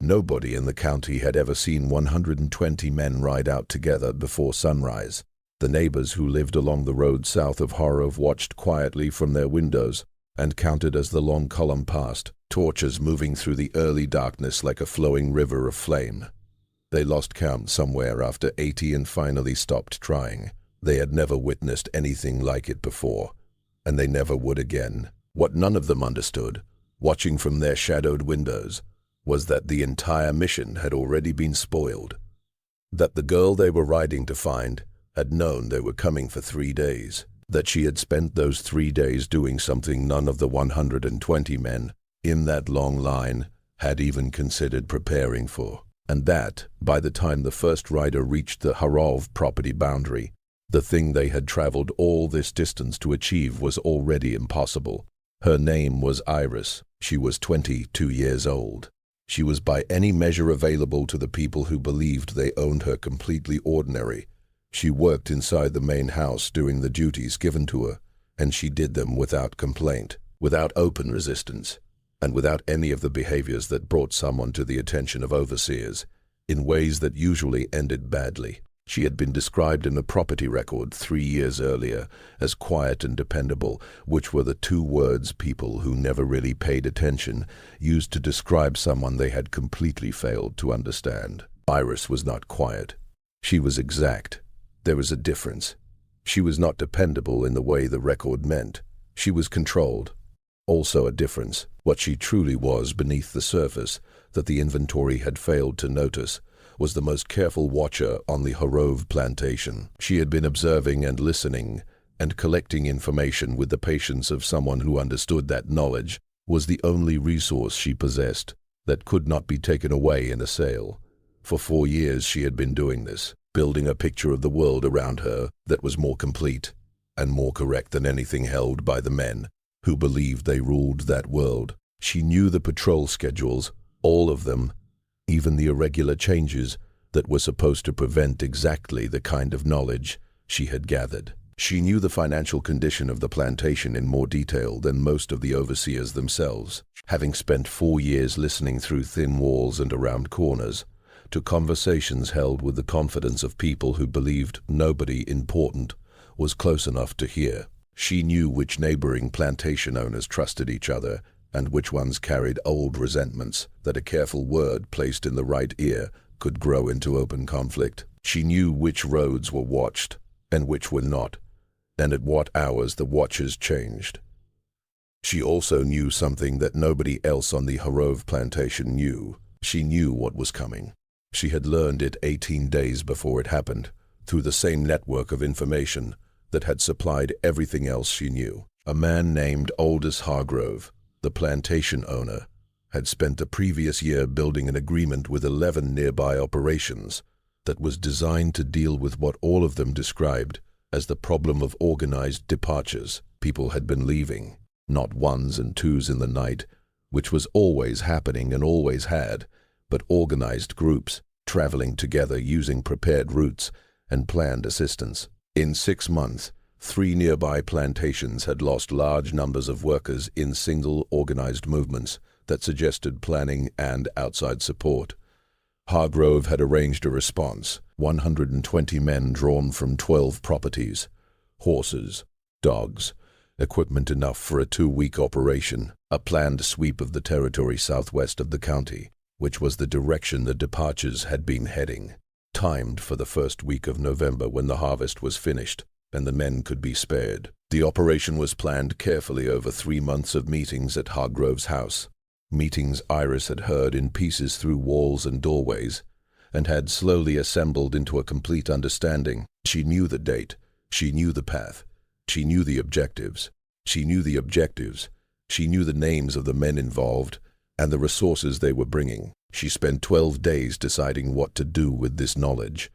Nobody in the county had ever seen 120 men ride out together before sunrise. The neighbors who lived along the road south of Harrove watched quietly from their windows and counted as the long column passed, torches moving through the early darkness like a flowing river of flame. They lost count somewhere after 80 and finally stopped trying. They had never witnessed anything like it before, and they never would again. What none of them understood, watching from their shadowed windows, was that the entire mission had already been spoiled. That the girl they were riding to find had known they were coming for 3 days. That she had spent those 3 days doing something none of the 120 men in that long line had even considered preparing for. And that, by the time the first rider reached the Harrove property boundary, the thing they had traveled all this distance to achieve was already impossible. Her name was Iris. She was 22 years old. She was by any measure available to the people who believed they owned her completely ordinary. She worked inside the main house doing the duties given to her, and she did them without complaint, without open resistance, and without any of the behaviors that brought someone to the attention of overseers, in ways that usually ended badly. She had been described in a property record 3 years earlier as quiet and dependable, which were the 2 words people who never really paid attention used to describe someone they had completely failed to understand. Iris was not quiet. She was exact. There was a difference. She was not dependable in the way the record meant. She was controlled. Also a difference. What she truly was beneath the surface, that the inventory had failed to notice, was the most careful watcher on the Harrove plantation. She had been observing and listening and collecting information with the patience of someone who understood that knowledge was the only resource she possessed that could not be taken away in a sale. For 4 years she had been doing this, building a picture of the world around her that was more complete and more correct than anything held by the men who believed they ruled that world. She knew the patrol schedules, all of them, even the irregular changes that were supposed to prevent exactly the kind of knowledge she had gathered. She knew the financial condition of the plantation in more detail than most of the overseers themselves, having spent 4 years listening through thin walls and around corners to conversations held with the confidence of people who believed nobody important was close enough to hear. She knew which neighboring plantation owners trusted each other and which ones carried old resentments that a careful word placed in the right ear could grow into open conflict. She knew which roads were watched and which were not, and at what hours the watches changed. She also knew something that nobody else on the Harrove plantation knew. She knew what was coming. She had learned it 18 days before it happened, through the same network of information that had supplied everything else she knew. A man named Aldous Hargrove, the plantation owner, had spent the previous year building an agreement with 11 nearby operations that was designed to deal with what all of them described as the problem of organized departures. People had been leaving, not ones and twos in the night, which was always happening and always had, but organized groups, traveling together using prepared routes and planned assistance. In 6 months, 3 nearby plantations had lost large numbers of workers in single organized movements that suggested planning and outside support. Hargrove had arranged a response, 120 men drawn from 12 properties, horses, dogs, equipment enough for a 2-week operation, a planned sweep of the territory southwest of the county, which was the direction the departures had been heading, timed for the first week of November when the harvest was finished and the men could be spared. The operation was planned carefully over 3 months of meetings at Hargrove's house, meetings Iris had heard in pieces through walls and doorways, and had slowly assembled into a complete understanding. She knew the date, she knew the path, she knew the objectives, she knew the objectives, she knew the names of the men involved and the resources they were bringing. She spent 12 days deciding what to do with this knowledge.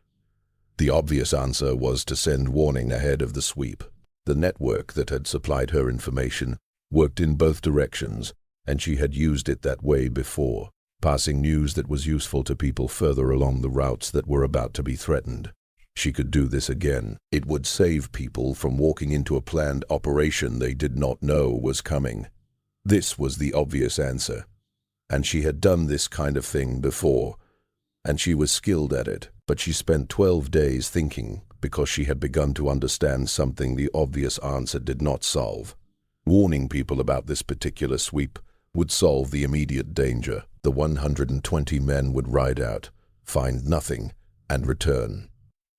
The obvious answer was to send warning ahead of the sweep. The network that had supplied her information worked in both directions, and she had used it that way before, passing news that was useful to people further along the routes that were about to be threatened. She could do this again. It would save people from walking into a planned operation they did not know was coming. This was the obvious answer, and she had done this kind of thing before, and she was skilled at it, but she spent 12 days thinking because she had begun to understand something the obvious answer did not solve. Warning people about this particular sweep would solve the immediate danger. The 120 men would ride out, find nothing, and return.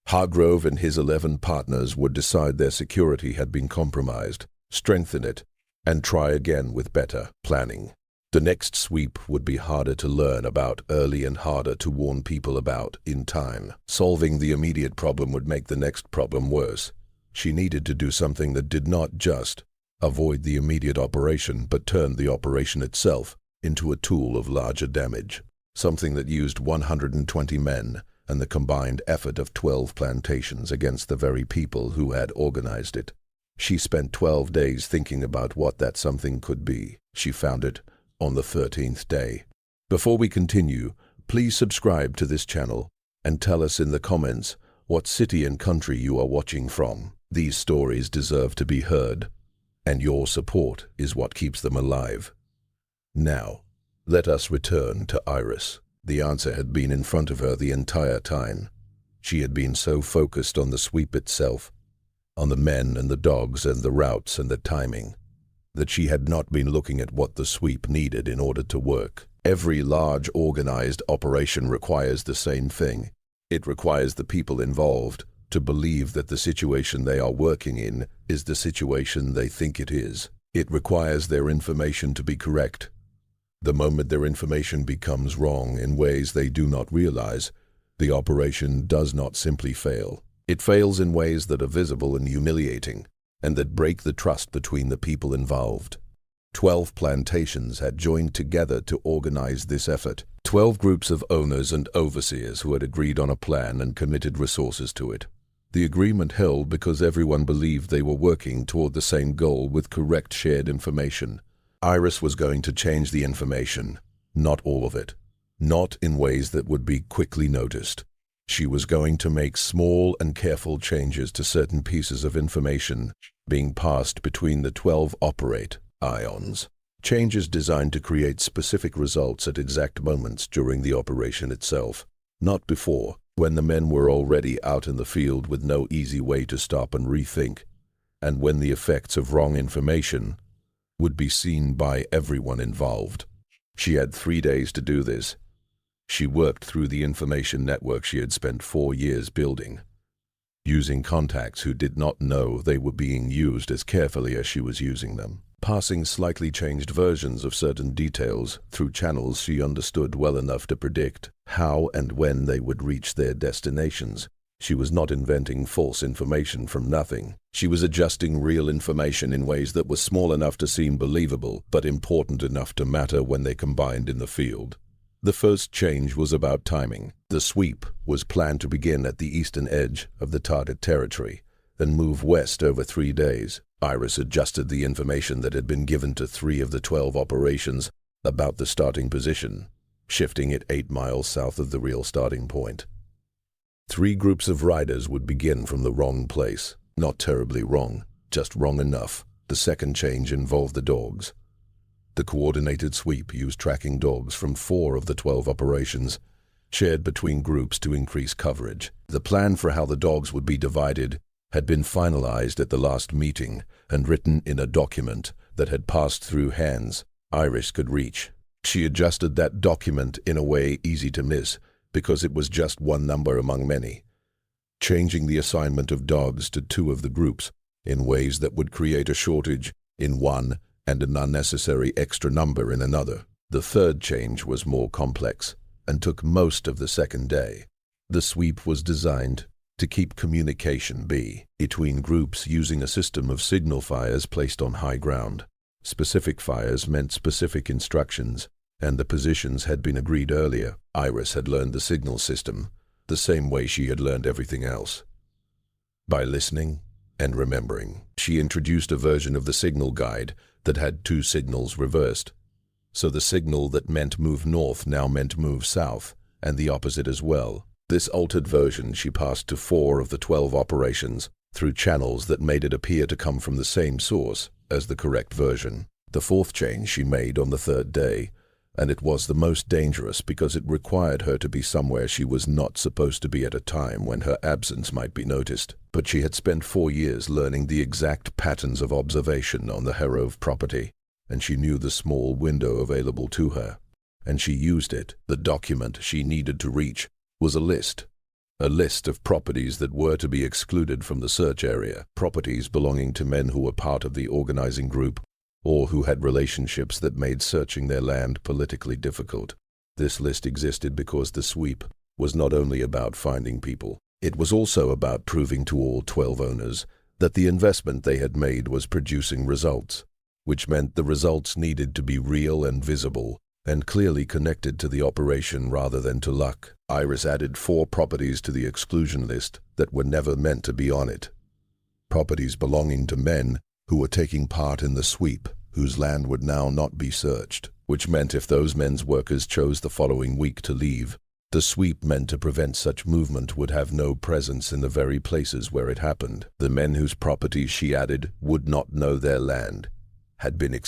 Hargrove and his 11 partners would decide their security had been compromised, strengthen it, and try again with better planning. The next sweep would be harder to learn about early and harder to warn people about in time. Solving the immediate problem would make the next problem worse. She needed to do something that did not just avoid the immediate operation, but turned the operation itself into a tool of larger damage. Something that used 120 men and the combined effort of 12 plantations against the very people who had organized it. She spent 12 days thinking about what that something could be. She found it on the 13th day. Before we continue, please subscribe to this channel and tell us in the comments what city and country you are watching from. These stories deserve to be heard, and your support is what keeps them alive. Now, let us return to Iris. The answer had been in front of her the entire time. She had been so focused on the sweep itself, on the men and the dogs and the routes and the timing, that she had not been looking at what the sweep needed in order to work. Every large organized operation requires the same thing. It requires the people involved to believe that the situation they are working in is the situation they think it is. It requires their information to be correct. The moment their information becomes wrong in ways they do not realize, the operation does not simply fail. It fails in ways that are visible and humiliating, and that break the trust between the people involved. 12 plantations had joined together to organize this effort. 12 groups of owners and overseers who had agreed on a plan and committed resources to it. The agreement held because everyone believed they were working toward the same goal with correct shared information. Iris was going to change the information, not all of it, not in ways that would be quickly noticed. She was going to make small and careful changes to certain pieces of information being passed between the 12 operate ions. Changes designed to create specific results at exact moments during the operation itself, not before, when the men were already out in the field with no easy way to stop and rethink, and when the effects of wrong information would be seen by everyone involved. She had 3 days to do this. She worked through the information network she had spent 4 years building, using contacts who did not know they were being used as carefully as she was using them, passing slightly changed versions of certain details through channels she understood well enough to predict how and when they would reach their destinations. She was not inventing false information from nothing. She was adjusting real information in ways that were small enough to seem believable, but important enough to matter when they combined in the field. The first change was about timing. The sweep was planned to begin at the eastern edge of the target territory, then move west over 3 days. Iris adjusted the information that had been given to 3 of the 12 operations about the starting position, shifting it 8 miles south of the real starting point. 3 groups of riders would begin from the wrong place. Not terribly wrong, just wrong enough. The second change involved the dogs. The coordinated sweep used tracking dogs from 4 of the 12 operations, shared between groups to increase coverage. The plan for how the dogs would be divided had been finalized at the last meeting and written in a document that had passed through hands Iris could reach. She adjusted that document in a way easy to miss because it was just one number among many, changing the assignment of dogs to 2 of the groups in ways that would create a shortage in one and an unnecessary extra number in another. The third change was more complex and took most of the second day. The sweep was designed to keep communication between groups using a system of signal fires placed on high ground. Specific fires meant specific instructions, and the positions had been agreed earlier. Iris had learned the signal system the same way she had learned everything else, by listening and remembering. She introduced a version of the signal guide that had 2 signals reversed. So the signal that meant move north now meant move south, and the opposite as well. This altered version she passed to 4 of the 12 operations through channels that made it appear to come from the same source as the correct version. The fourth change she made on the 3rd day and it was the most dangerous because it required her to be somewhere she was not supposed to be at a time when her absence might be noticed. But she had spent 4 years learning the exact patterns of observation on the Harrove property, and she knew the small window available to her, and she used it. The document she needed to reach was a list of properties that were to be excluded from the search area, properties belonging to men who were part of the organizing group or who had relationships that made searching their land politically difficult. This list existed because the sweep was not only about finding people, it was also about proving to all 12 owners that the investment they had made was producing results, which meant the results needed to be real and visible and clearly connected to the operation rather than to luck. Iris added 4 properties to the exclusion list that were never meant to be on it. Properties belonging to men who were taking part in the sweep, whose land would now not be searched, which meant if those men's workers chose the following week to leave, the sweep meant to prevent such movement would have no presence in the very places where it happened. The men whose properties she added would not know their land had been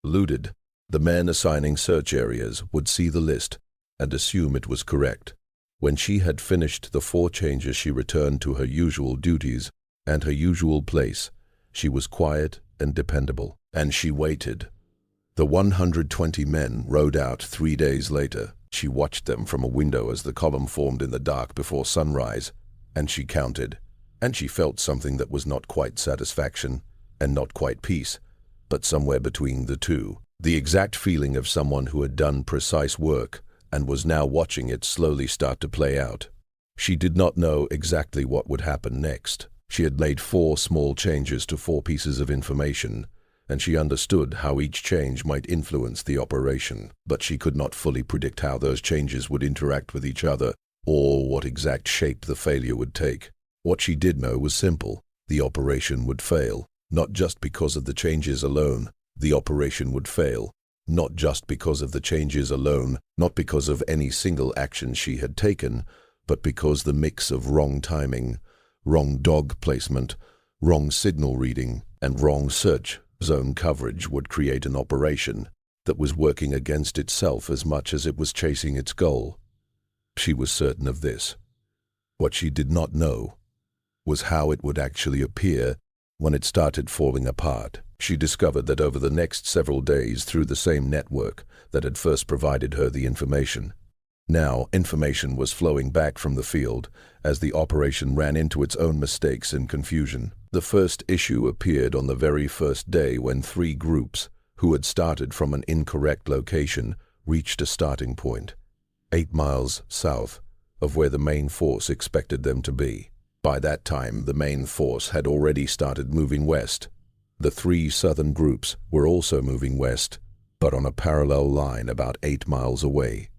looted. The men assigning search areas would see the list and assume it was correct. When she had finished the 4 changes, she returned to her usual duties and her usual place. She was quiet and dependable, and she waited. The 120 men rode out 3 days later. She watched them from a window as the column formed in the dark before sunrise, and she counted, and she felt something that was not quite satisfaction and not quite peace, but somewhere between the two. The exact feeling of someone who had done precise work and was now watching it slowly start to play out. She did not know exactly what would happen next. She had made 4 small changes to 4 pieces of information, and she understood how each change might influence the operation, but she could not fully predict how those changes would interact with each other or what exact shape the failure would take. What she did know was simple. The operation would fail, not just because of the changes alone. The operation would fail, not just because of the changes alone, not because of any single action she had taken, but because the mix of wrong timing, wrong dog placement, wrong signal reading, and wrong search zone coverage would create an operation that was working against itself as much as it was chasing its goal. She was certain of this. What she did not know was how it would actually appear when it started falling apart. She discovered that over the next several days, through the same network that had first provided her the information, now information was flowing back from the field as the operation ran into its own mistakes and confusion. The first issue appeared on the very first day when 3 groups, who had started from an incorrect location, reached a starting point 8 miles south of where the main force expected them to be. By that time, the main force had already started moving west. The 3 southern groups were also moving west, but on a parallel line about 8 miles away.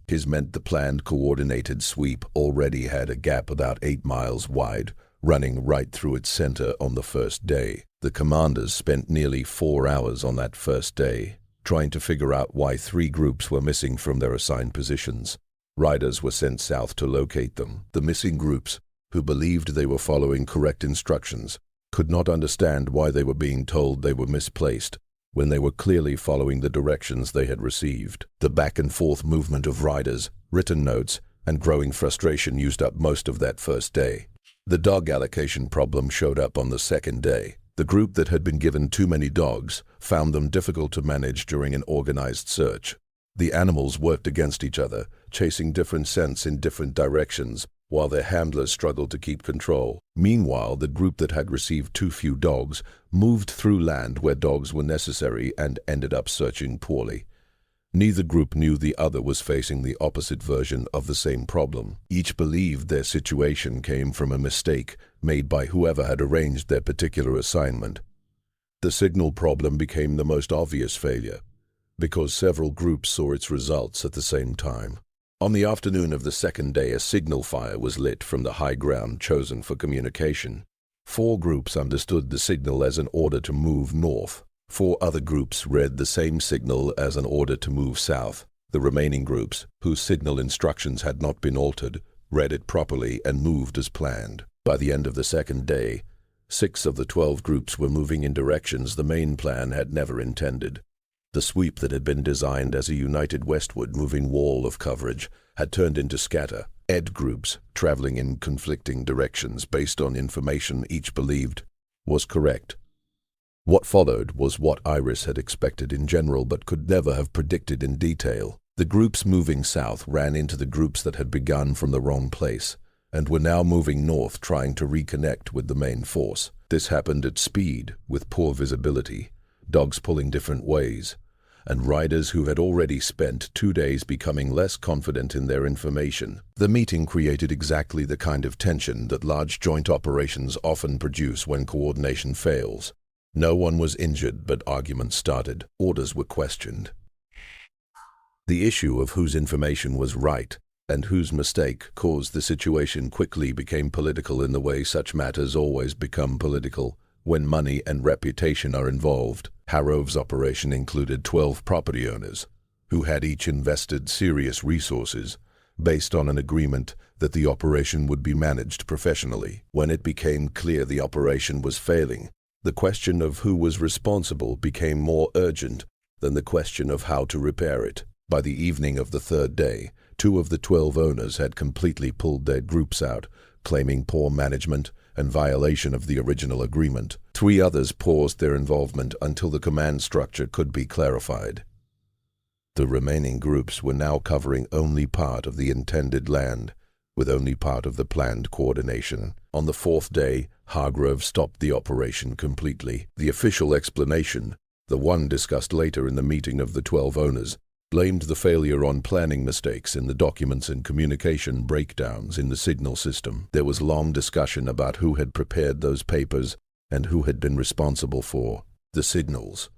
His meant the planned coordinated sweep already had a gap about 8 miles wide, running right through its center on the first day. The commanders spent nearly 4 hours on that first day, trying to figure out why 3 groups were missing from their assigned positions. Riders were sent south to locate them. The missing groups, who believed they were following correct instructions, could not understand why they were being told they were misplaced when they were clearly following the directions they had received. The back-and-forth movement of riders, written notes, and growing frustration used up most of that first day. The dog allocation problem showed up on the second day. The group that had been given too many dogs found them difficult to manage during an organized search. The animals worked against each other, chasing different scents in different directions, while their handlers struggled to keep control. Meanwhile, the group that had received too few dogs moved through land where dogs were necessary and ended up searching poorly. Neither group knew the other was facing the opposite version of the same problem. Each believed their situation came from a mistake made by whoever had arranged their particular assignment. The signal problem became the most obvious failure, because several groups saw its results at the same time. On the afternoon of the second day, a signal fire was lit from the high ground chosen for communication. 4 groups understood the signal as an order to move north. 4 other groups read the same signal as an order to move south. The remaining groups, whose signal instructions had not been altered, read it properly and moved as planned. By the end of the second day, 6 of the 12 groups were moving in directions the main plan had never intended. The sweep that had been designed as a united westward moving wall of coverage had turned into scatter-ed groups traveling in conflicting directions based on information each believed was correct. What followed was what Iris had expected in general but could never have predicted in detail. The groups moving south ran into the groups that had begun from the wrong place and were now moving north, trying to reconnect with the main force. This happened at speed, with poor visibility, dogs pulling different ways, and riders who had already spent 2 days becoming less confident in their information. The meeting created exactly the kind of tension that large joint operations often produce when coordination fails. No one was injured, but arguments started. Orders were questioned. The issue of whose information was right and whose mistake caused the situation quickly became political in the way such matters always become political when money and reputation are involved. Harov's operation included 12 property owners, who had each invested serious resources based on an agreement that the operation would be managed professionally. When it became clear the operation was failing, the question of who was responsible became more urgent than the question of how to repair it. By the evening of the third day, 2 of the 12 owners had completely pulled their groups out, claiming poor management and violation of the original agreement. 3 others paused their involvement until the command structure could be clarified. The remaining groups were now covering only part of the intended land, with only part of the planned coordination. On the 4th day, Hargrove stopped the operation completely. The official explanation, the one discussed later in the meeting of the 12 owners, blamed the failure on planning mistakes in the documents and communication breakdowns in the signal system. There was long discussion about who had prepared those papers and who had been responsible for the signals.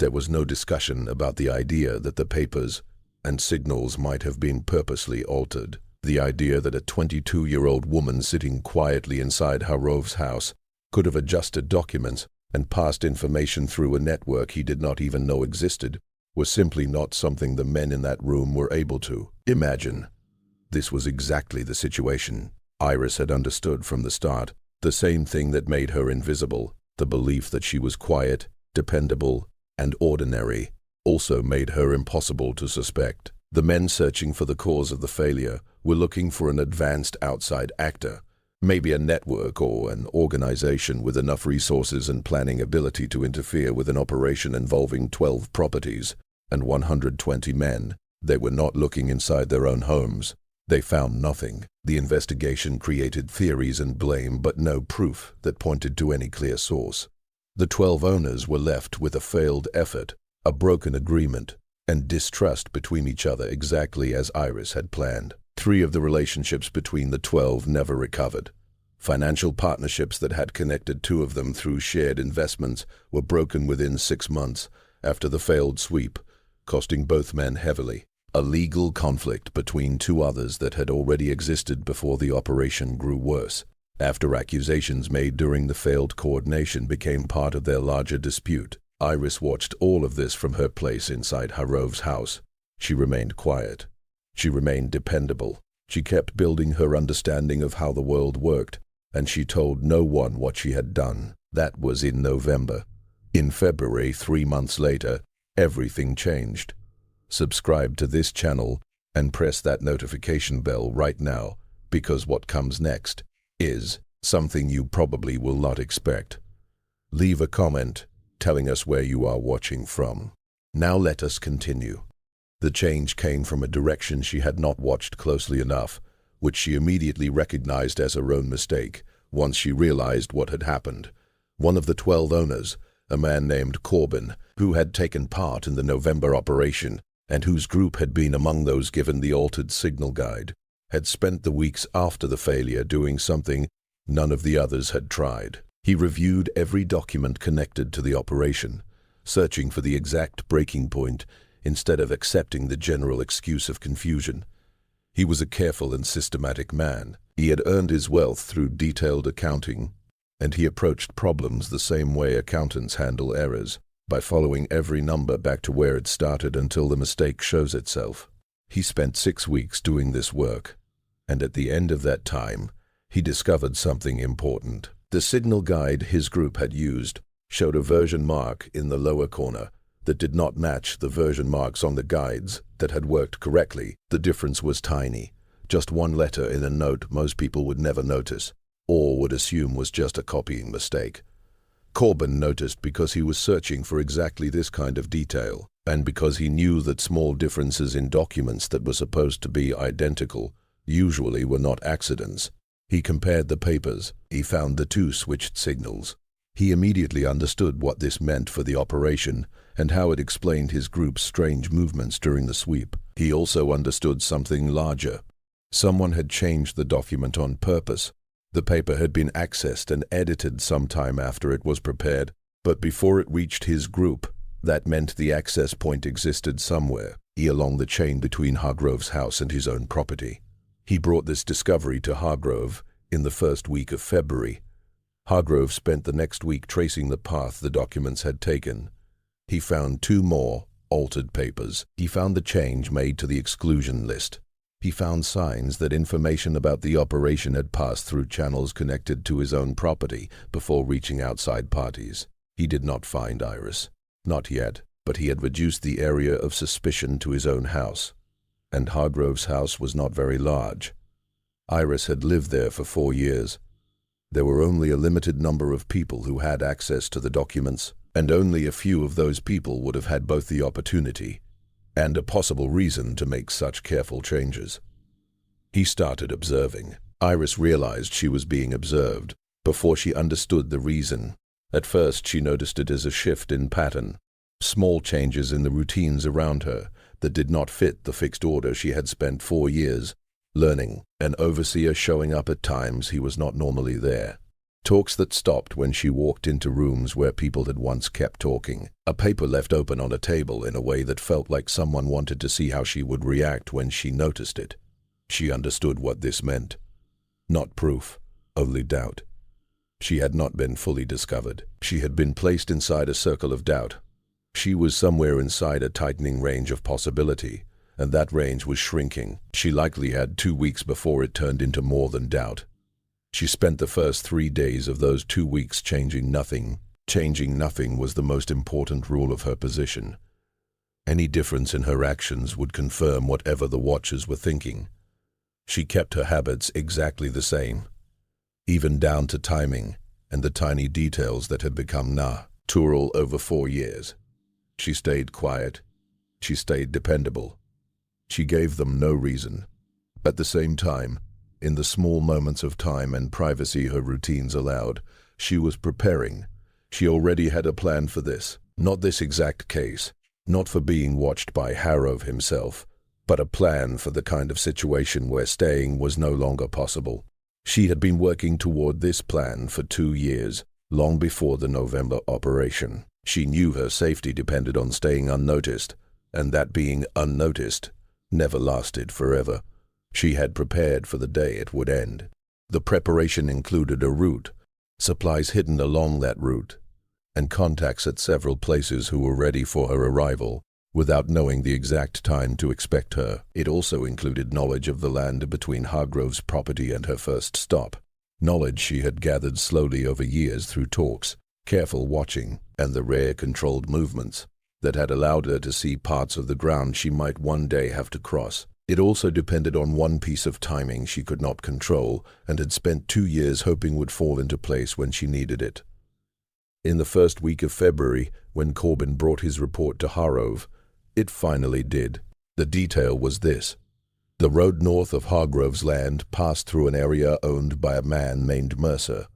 There was no discussion about the idea that the papers and signals might have been purposely altered. The idea that a 22-year-old woman sitting quietly inside Harov's house could have adjusted documents and passed information through a network he did not even know existed was simply not something the men in that room were able to imagine. This was exactly the situation Iris had understood from the start, the same thing that made her invisible. The belief that she was quiet, dependable, and ordinary also made her impossible to suspect. The men searching for the cause of the failure were looking for an advanced outside actor, maybe a network or an organization with enough resources and planning ability to interfere with an operation involving 12 properties and 120 men. They were not looking inside their own homes. They found nothing. The investigation created theories and blame, but no proof that pointed to any clear source. The 12 owners were left with a failed effort, a broken agreement, and distrust between each other, exactly as Iris had planned. 3 of the relationships between the 12 never recovered. Financial partnerships that had connected 2 of them through shared investments were broken within 6 months after the failed sweep, costing both men heavily. A legal conflict between 2 others that had already existed before the operation grew worse, after accusations made during the failed coordination became part of their larger dispute. Iris watched all of this from her place inside Harov's house. She remained quiet. She remained dependable. She kept building her understanding of how the world worked, and she told no one what she had done. That was in November. In February, 3 months later, everything changed. Subscribe to this channel and press that notification bell right now, because what comes next is something you probably will not expect. Leave a comment telling us where you are watching from. Now let us continue. The change came from a direction she had not watched closely enough, which she immediately recognized as her own mistake once she realized what had happened. One of the 12 owners, a man named Corbin, who had taken part in the November operation and whose group had been among those given the altered signal guide, had spent the weeks after the failure doing something none of the others had tried. He reviewed every document connected to the operation, searching for the exact breaking point instead of accepting the general excuse of confusion. He was a careful and systematic man. He had earned his wealth through detailed accounting, and he approached problems the same way accountants handle errors, by following every number back to where it started until the mistake shows itself. He spent 6 weeks doing this work, and at the end of that time, he discovered something important. The signal guide his group had used showed a version mark in the lower corner, that did not match the version marks on the guides that had worked correctly. The difference was tiny. Just one letter in a note most people would never notice, or would assume was just a copying mistake. Corbin noticed because he was searching for exactly this kind of detail, and because he knew that small differences in documents that were supposed to be identical usually were not accidents. He compared the papers. He found the two switched signals. He immediately understood what this meant for the operation and how it explained his group's strange movements during the sweep. He also understood something larger. Someone had changed the document on purpose. The paper had been accessed and edited sometime after it was prepared, but before it reached his group. That meant the access point existed somewhere along the chain between Hargrove's house and his own property. He brought this discovery to Hargrove in the first week of February. Hargrove spent the next week tracing the path the documents had taken. He found two more altered papers. He found the change made to the exclusion list. He found signs that information about the operation had passed through channels connected to his own property before reaching outside parties. He did not find Iris. Not yet, but he had reduced the area of suspicion to his own house. And Hargrove's house was not very large. Iris had lived there for 4 years. There were only a limited number of people who had access to the documents, and only a few of those people would have had both the opportunity and a possible reason to make such careful changes. He started observing. Iris realized she was being observed before she understood the reason. At first, she noticed it as a shift in pattern, small changes in the routines around her that did not fit the fixed order she had spent 4 years learning. An overseer showing up at times he was not normally there. Talks that stopped when she walked into rooms where people had once kept talking. A paper left open on a table in a way that felt like someone wanted to see how she would react when she noticed it. She understood what this meant. Not proof, only doubt. She had not been fully discovered. She had been placed inside a circle of doubt. She was somewhere inside a tightening range of possibility, and that range was shrinking. She likely had 2 weeks before it turned into more than doubt. She spent the first 3 days of those 2 weeks changing nothing. Changing nothing was the most important rule of her position. Any difference in her actions would confirm whatever the watchers were thinking. She kept her habits exactly the same, even down to timing and the tiny details that had become natural over 4 years. She stayed quiet. She stayed dependable. She gave them no reason. At the same time, in the small moments of time and privacy her routines allowed, she was preparing. She already had a plan for this. Not this exact case, not for being watched by Hargrove himself, but a plan for the kind of situation where staying was no longer possible. She had been working toward this plan for 2 years, long before the November operation. She knew her safety depended on staying unnoticed, and that being unnoticed never lasted forever. She had prepared for the day it would end. The preparation included a route, supplies hidden along that route, and contacts at several places who were ready for her arrival, without knowing the exact time to expect her. It also included knowledge of the land between Hargrove's property and her first stop, knowledge she had gathered slowly over years through talks, careful watching, and the rare controlled movements that had allowed her to see parts of the ground she might one day have to cross. It also depended on one piece of timing she could not control and had spent 2 years hoping would fall into place when she needed it. In the first week of February, when Corbin brought his report to Hargrove, it finally did. The detail was this. The road north of Hargrove's land passed through an area owned by a man named Mercer,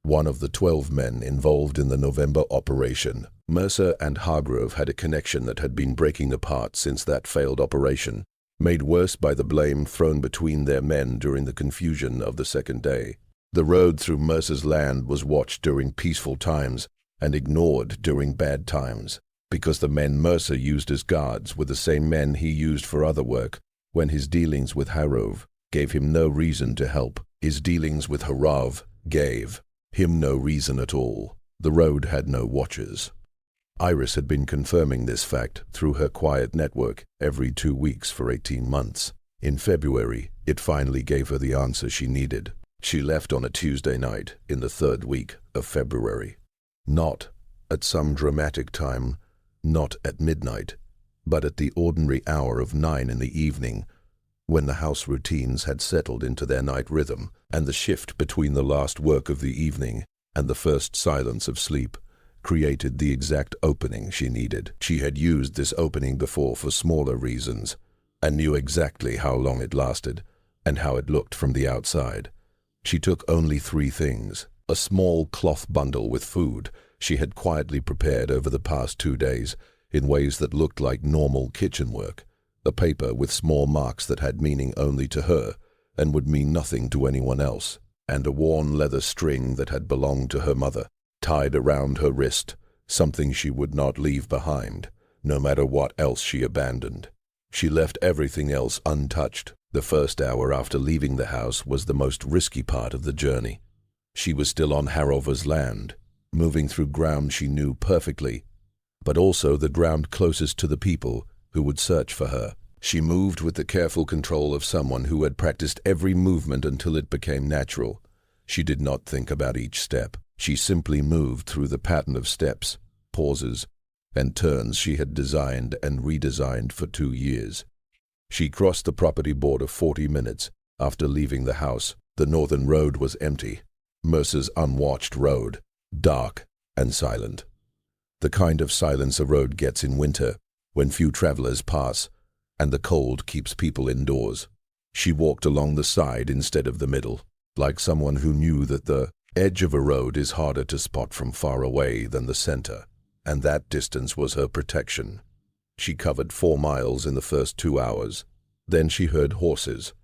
one of the 12 men involved in the November operation. Mercer and Hargrove had a connection that had been breaking apart since that failed operation, made worse by the blame thrown between their men during the confusion of the second day. The road through Mercer's land was watched during peaceful times and ignored during bad times, because the men Mercer used as guards were the same men he used for other work when his dealings with Hargrove gave him no reason to help. His dealings with Hargrove gave him no reason at all. The road had no watchers. Iris had been confirming this fact through her quiet network every 2 weeks for 18 months. In February, it finally gave her the answer she needed. She left on a Tuesday night in the 3rd week of February. Not at some dramatic time, not at midnight, but at the ordinary hour of 9 in the evening, when the house routines had settled into their night rhythm, and the shift between the last work of the evening and the first silence of sleep created the exact opening she needed. She had used this opening before for smaller reasons, and knew exactly how long it lasted and how it looked from the outside. She took only 3 things: a small cloth bundle with food she had quietly prepared over the past 2 days in ways that looked like normal kitchen work, a paper with small marks that had meaning only to her and would mean nothing to anyone else, and a worn leather string that had belonged to her mother, tied around her wrist, something she would not leave behind, no matter what else she abandoned. She left everything else untouched. The first hour after leaving the house was the most risky part of the journey. She was still on Harova's land, moving through ground she knew perfectly, but also the ground closest to the people who would search for her. She moved with the careful control of someone who had practiced every movement until it became natural. She did not think about each step. She simply moved through the pattern of steps, pauses, and turns she had designed and redesigned for 2 years. She crossed the property border 40 minutes after leaving the house. The northern road was empty. Mercer's unwatched road, dark and silent. The kind of silence a road gets in winter, when few travelers pass, and the cold keeps people indoors. She walked along the side instead of the middle, like someone who knew that the edge of a road is harder to spot from far away than the center, and that distance was her protection. She covered 4 miles in the first 2 hours. Then she heard horses.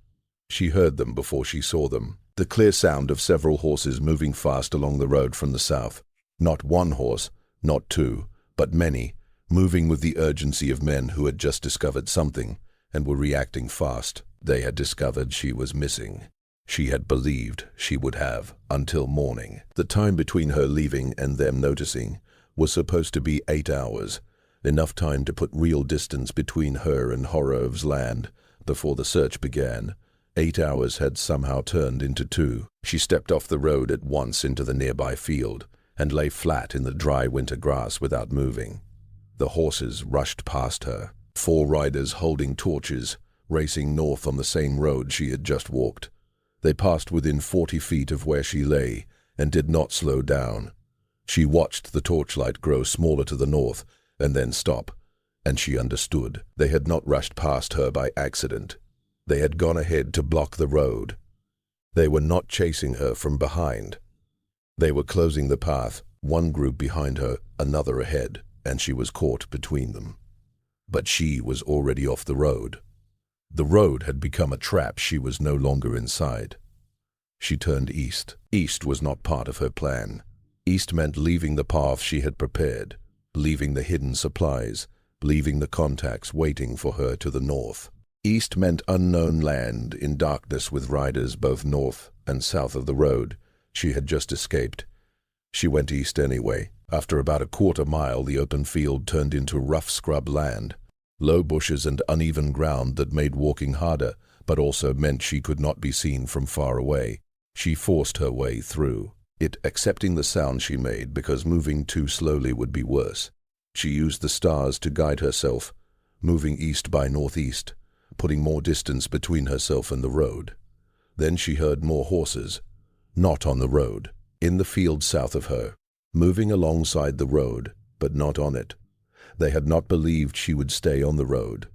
She heard them before she saw them. The clear sound of several horses moving fast along the road from the south. Not one horse, not 2, but many, moving with the urgency of men who had just discovered something and were reacting fast. They had discovered she was missing. She had believed she would have until morning. The time between her leaving and them noticing was supposed to be 8 hours, enough time to put real distance between her and Horov's land before the search began. 8 hours had somehow turned into 2. She stepped off the road at once into the nearby field and lay flat in the dry winter grass without moving. The horses rushed past her, 4 riders holding torches, racing north on the same road she had just walked. They passed within 40 feet of where she lay and did not slow down. She watched the torchlight grow smaller to the north and then stop, and she understood. They had not rushed past her by accident. They had gone ahead to block the road. They were not chasing her from behind. They were closing the path, one group behind her, another ahead, and she was caught between them. But she was already off the road. The road had become a trap she was no longer inside. She turned east. East was not part of her plan. East meant leaving the path she had prepared, leaving the hidden supplies, leaving the contacts waiting for her to the north. East meant unknown land in darkness with riders both north and south of the road she had just escaped. She went east anyway. After about a quarter mile, the open field turned into rough scrub land, low bushes and uneven ground that made walking harder, but also meant she could not be seen from far away. She forced her way through it, accepting the sound she made because moving too slowly would be worse. She used the stars to guide herself, moving east by northeast, putting more distance between herself and the road. Then she heard more horses, not on the road, in the field south of her, moving alongside the road, but not on it. They had not believed she would stay on the road.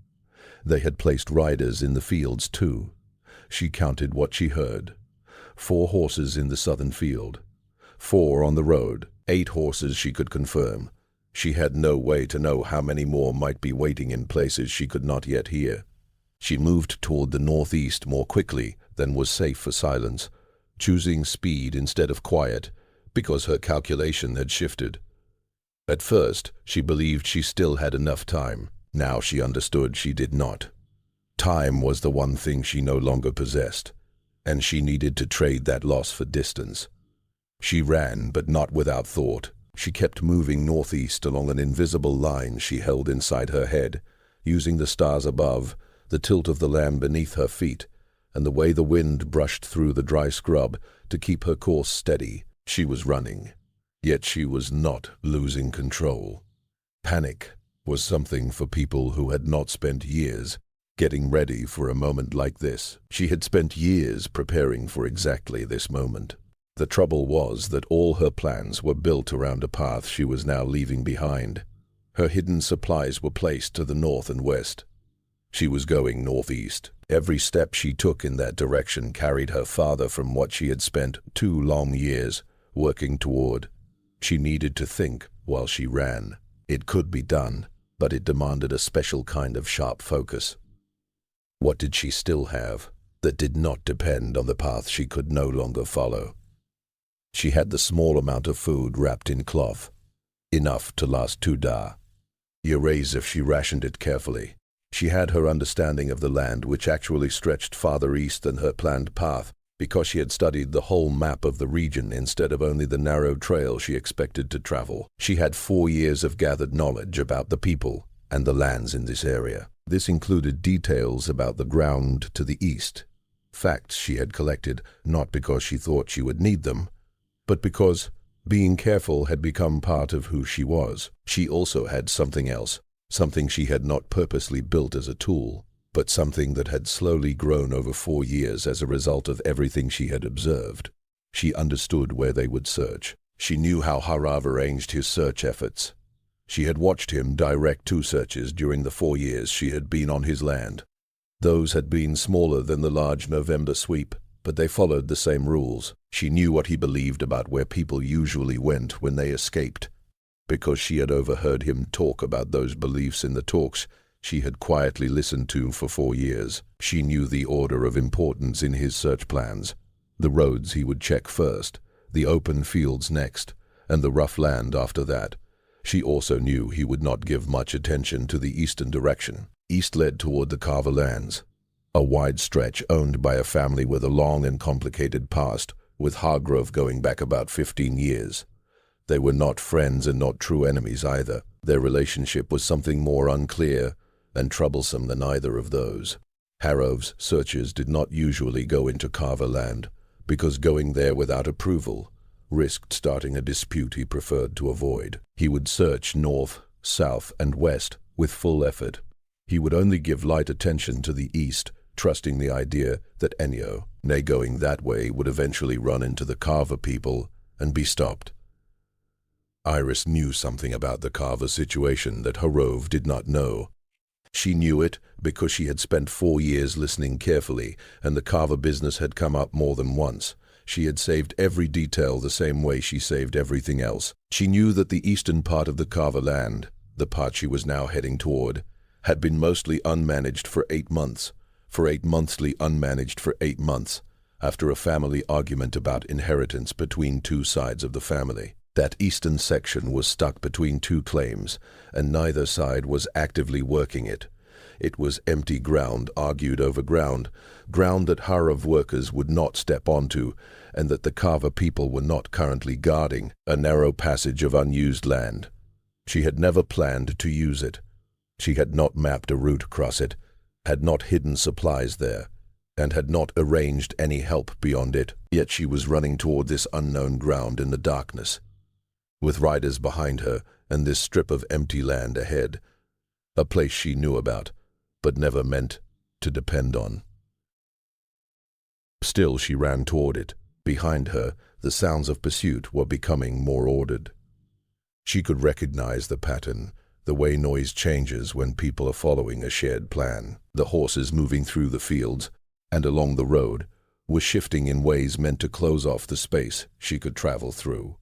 They had placed riders in the fields too. She counted what she heard. 4 horses in the southern field, 4 on the road, 8 horses she could confirm. She had no way to know how many more might be waiting in places she could not yet hear. She moved toward the northeast more quickly than was safe for silence, choosing speed instead of quiet because her calculation had shifted. At first, she believed she still had enough time. Now she understood she did not. Time was the one thing she no longer possessed, and she needed to trade that loss for distance. She ran, but not without thought. She kept moving northeast along an invisible line she held inside her head, using the stars above, the tilt of the land beneath her feet, and the way the wind brushed through the dry scrub to keep her course steady. She was running, yet she was not losing control. Panic, was something for people who had not spent years getting ready for a moment like this. She had spent years preparing for exactly this moment. The trouble was that all her plans were built around a path she was now leaving behind. Her hidden supplies were placed to the north and west. She was going northeast. Every step she took in that direction carried her farther from what she had spent 2 long years working toward. She needed to think while she ran. It could be done, but it demanded a special kind of sharp focus. What did she still have that did not depend on the path she could no longer follow? She had the small amount of food wrapped in cloth, enough to last 2 days. Years if she rationed it carefully. She had her understanding of the land, which actually stretched farther east than her planned path, because she had studied the whole map of the region instead of only the narrow trail she expected to travel. She had 4 years of gathered knowledge about the people and the lands in this area. This included details about the ground to the east, facts she had collected not because she thought she would need them, but because being careful had become part of who she was. She also had something else, something she had not purposely built as a tool, but something that had slowly grown over 4 years as a result of everything she had observed. She understood where they would search. She knew how Harav arranged his search efforts. She had watched him direct 2 searches during the 4 years she had been on his land. Those had been smaller than the large November sweep, but they followed the same rules. She knew what he believed about where people usually went when they escaped, because she had overheard him talk about those beliefs in the talks she had quietly listened to for 4 years. She knew the order of importance in his search plans. The roads he would check first, the open fields next, and the rough land after that. She also knew he would not give much attention to the eastern direction. East led toward the Carver lands, a wide stretch owned by a family with a long and complicated past, with Hargrove going back about 15 years. They were not friends and not true enemies either. Their relationship was something more unclear and troublesome than either of those. Harrove's searchers did not usually go into Carver land, because going there without approval risked starting a dispute he preferred to avoid. He would search north, south, and west with full effort. He would only give light attention to the east, trusting the idea that Enyo, going that way, would eventually run into the Carver people and be stopped. Iris knew something about the Carver situation that Harov did not know. She knew it because she had spent 4 years listening carefully, and the Carver business had come up more than once. She had saved every detail the same way she saved everything else. She knew that the eastern part of the Carver land, the part she was now heading toward, had been mostly unmanaged for 8 months, unmanaged for 8 months, after a family argument about inheritance between 2 sides of the family. That eastern section was stuck between 2 claims, and neither side was actively working it. It was empty ground, argued over ground that Harov workers would not step onto, and that the Carver people were not currently guarding, a narrow passage of unused land. She had never planned to use it. She had not mapped a route across it, had not hidden supplies there, and had not arranged any help beyond it. Yet she was running toward this unknown ground in the darkness, with riders behind her and this strip of empty land ahead, a place she knew about, but never meant to depend on. Still she ran toward it. Behind her, the sounds of pursuit were becoming more ordered. She could recognize the pattern, the way noise changes when people are following a shared plan. The horses moving through the fields and along the road were shifting in ways meant to close off the space she could travel through.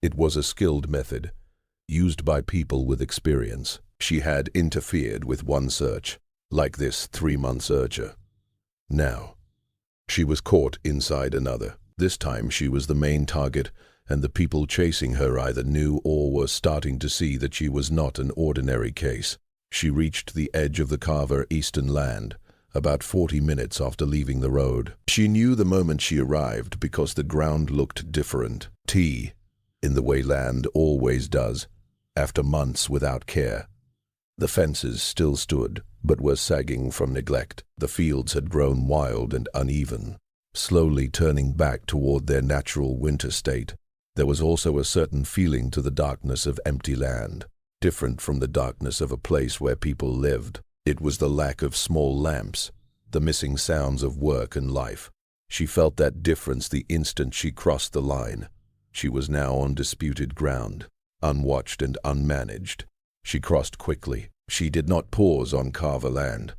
It was a skilled method, used by people with experience. She had interfered with one search, like this 3-month searcher. Now, she was caught inside another. This time she was the main target, and the people chasing her either knew or were starting to see that she was not an ordinary case. She reached the edge of the Carver eastern land, about 40 minutes after leaving the road. She knew the moment she arrived because the ground looked different. In the way land always does, after months without care. The fences still stood, but were sagging from neglect. The fields had grown wild and uneven, slowly turning back toward their natural winter state. There was also a certain feeling to the darkness of empty land, different from the darkness of a place where people lived. It was the lack of small lamps, the missing sounds of work and life. She felt that difference the instant she crossed the line. She was now on disputed ground, unwatched and unmanaged. She crossed quickly. She did not pause on Carver land.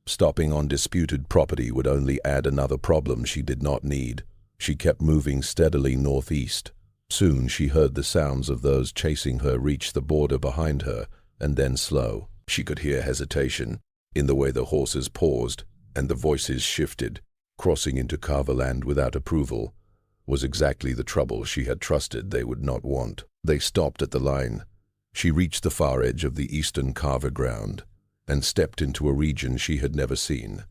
Stopping on disputed property would only add another problem she did not need. She kept moving steadily northeast. Soon she heard the sounds of those chasing her reach the border behind her, and then slow. She could hear hesitation in the way the horses paused and the voices shifted. Crossing into Carver land without approval was exactly the trouble she had trusted they would not want. They stopped at the line. She reached the far edge of the eastern Carver ground and stepped into a region she had never seen,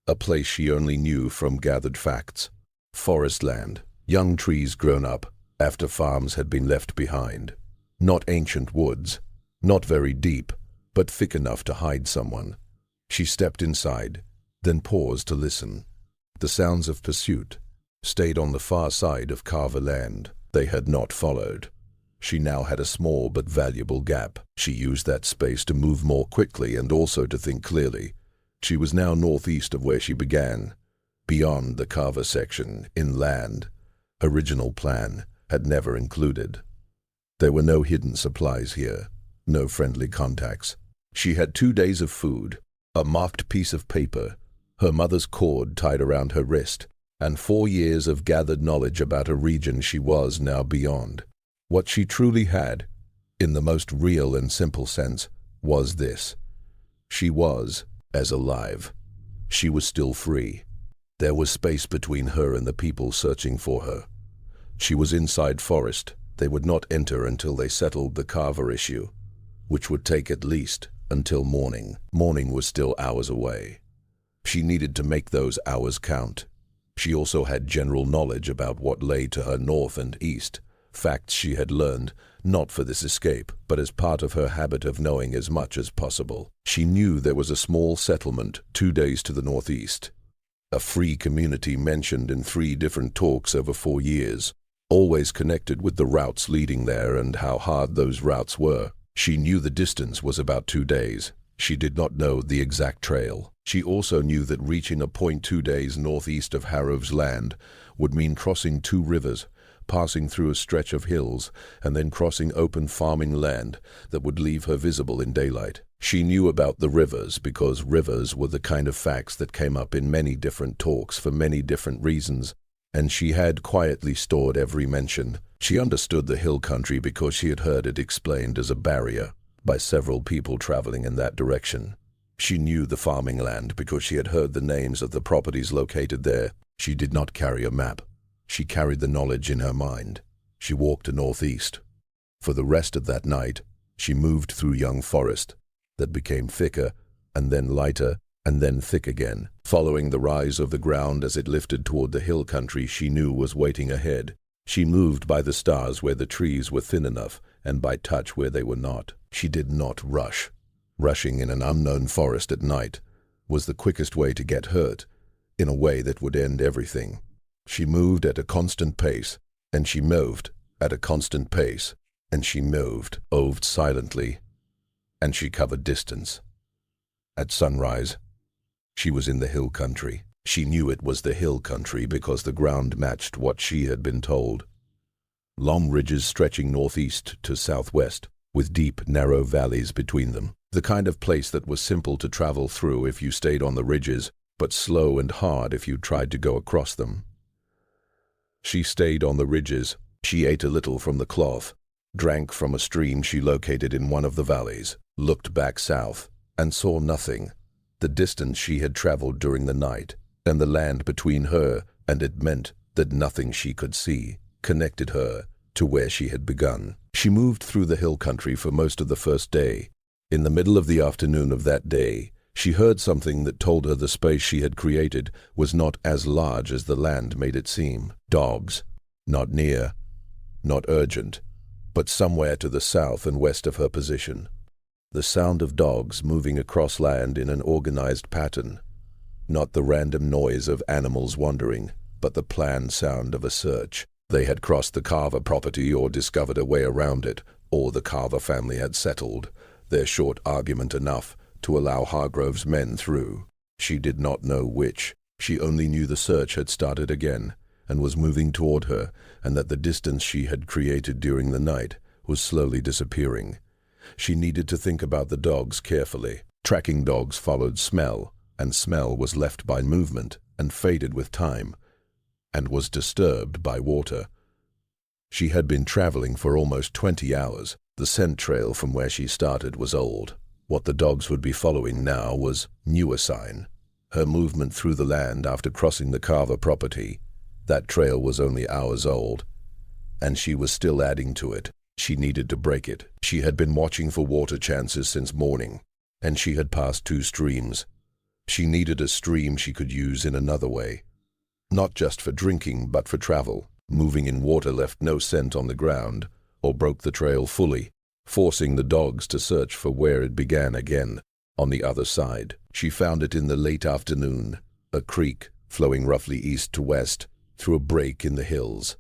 a place she only knew from gathered facts. Forest land, young trees grown up after farms had been left behind. Not ancient woods, not very deep, but thick enough to hide someone. She stepped inside, then paused to listen. The sounds of pursuit stayed on the far side of Carver land. They had not followed. She now had a small but valuable gap. She used that space to move more quickly and also to think clearly. She was now northeast of where she began, beyond the Carver section, inland. Original plan had never included. There were no hidden supplies here, no friendly contacts. She had 2 days of food, a marked piece of paper, her mother's cord tied around her wrist, and 4 years of gathered knowledge about a region she was now beyond. What she truly had, in the most real and simple sense, was this. She was as alive. She was still free. There was space between her and the people searching for her. She was inside forest. They would not enter until they settled the Carver issue, which would take at least until morning. Morning was still hours away. She needed to make those hours count. She also had general knowledge about what lay to her north and east, facts she had learned, not for this escape, but as part of her habit of knowing as much as possible. She knew there was a small settlement 2 days to the northeast, a free community mentioned in 3 different talks over 4 years, always connected with the routes leading there and how hard those routes were. She knew the distance was about 2 days. She did not know the exact trail. She also knew that reaching a point 2 days northeast of Harrow's land would mean crossing 2 rivers, passing through a stretch of hills, and then crossing open farming land that would leave her visible in daylight. She knew about the rivers because rivers were the kind of facts that came up in many different talks for many different reasons, and she had quietly stored every mention. She understood the hill country because she had heard it explained as a barrier by several people traveling in that direction. She knew the farming land because she had heard the names of the properties located there. She did not carry a map. She carried the knowledge in her mind. She walked to northeast. For the rest of that night, she moved through young forest that became thicker and then lighter and then thick again, following the rise of the ground as it lifted toward the hill country she knew was waiting ahead. She moved by the stars where the trees were thin enough and by touch where they were not. She did not rush. Rushing in an unknown forest at night was the quickest way to get hurt, in a way that would end everything. She moved at a constant pace, and she moved at a constant pace, and she moved silently, and she covered distance. At sunrise, she was in the hill country. She knew it was the hill country because the ground matched what she had been told. Long ridges stretching northeast to southwest, with deep, narrow valleys between them. The kind of place that was simple to travel through if you stayed on the ridges, but slow and hard if you tried to go across them. She stayed on the ridges. She ate a little from the cloth, drank from a stream she located in one of the valleys, looked back south, and saw nothing. The distance she had traveled during the night, and the land between her and it meant that nothing she could see connected her to where she had begun. She moved through the hill country for most of the first day. In the middle of the afternoon of that day, she heard something that told her the space she had created was not as large as the land made it seem. Dogs. Not near, not urgent, but somewhere to the south and west of her position. The sound of dogs moving across land in an organized pattern. Not the random noise of animals wandering, but the planned sound of a search. They had crossed the Carver property or discovered a way around it, or the Carver family had settled their short argument enough to allow Hargrove's men through. She did not know which. She only knew the search had started again and was moving toward her, and that the distance she had created during the night was slowly disappearing. She needed to think about the dogs carefully. Tracking dogs followed smell, and smell was left by movement and faded with time, and was disturbed by water. She had been traveling for almost 20 hours. The scent trail from where she started was old. What the dogs would be following now was newer sign. Her movement through the land after crossing the Carver property. That trail was only hours old, and she was still adding to it. She needed to break it. She had been watching for water chances since morning, and she had passed 2 streams. She needed a stream she could use in another way. Not just for drinking, but for travel. Moving in water left no scent on the ground, or broke the trail fully, forcing the dogs to search for where it began again, on the other side. She found it in the late afternoon, a creek flowing roughly east to west through a break in the hills.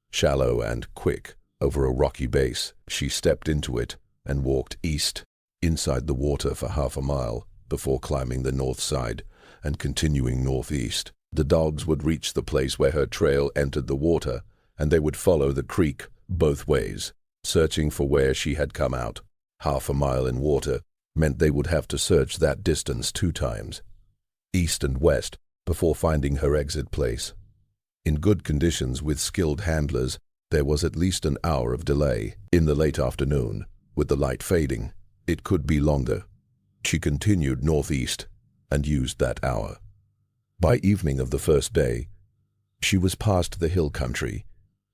Shallow and quick, over a rocky base, she stepped into it and walked east, inside the water for half a mile, before climbing the north side and continuing northeast. The dogs would reach the place where her trail entered the water, and they would follow the creek both ways, searching for where she had come out. Half a mile in water meant they would have to search that distance 2 times, east and west, before finding her exit place. In good conditions with skilled handlers, there was at least an hour of delay. In the late afternoon, with the light fading, it could be longer. She continued northeast and used that hour. By evening of the first day, she was past the hill country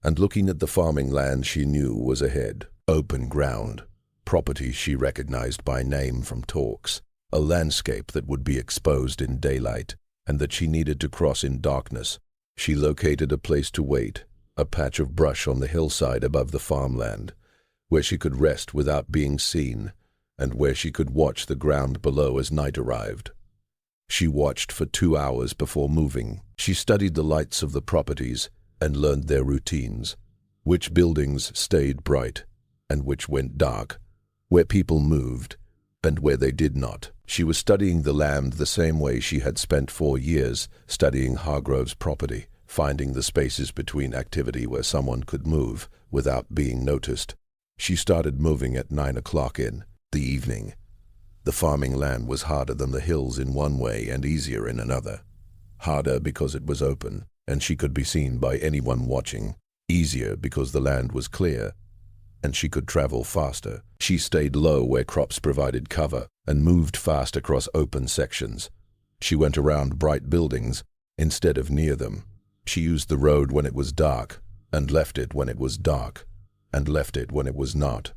and looking at the farming land she knew was ahead. Open ground, property she recognized by name from talks, a landscape that would be exposed in daylight and that she needed to cross in darkness. She located a place to wait, a patch of brush on the hillside above the farmland, where she could rest without being seen and where she could watch the ground below as night arrived. She watched for 2 hours before moving. She studied the lights of the properties and learned their routines, which buildings stayed bright and which went dark, where people moved and where they did not. She was studying the land the same way she had spent 4 years studying Hargrove's property, finding the spaces between activity where someone could move without being noticed. She started moving at 9 o'clock in the evening. The farming land was harder than the hills in one way and easier in another. Harder because it was open, and she could be seen by anyone watching. Easier because the land was clear, and she could travel faster. She stayed low where crops provided cover, and moved fast across open sections. She went around bright buildings instead of near them. She used the road when it was dark, and left it when it was dark, and left it when it was not.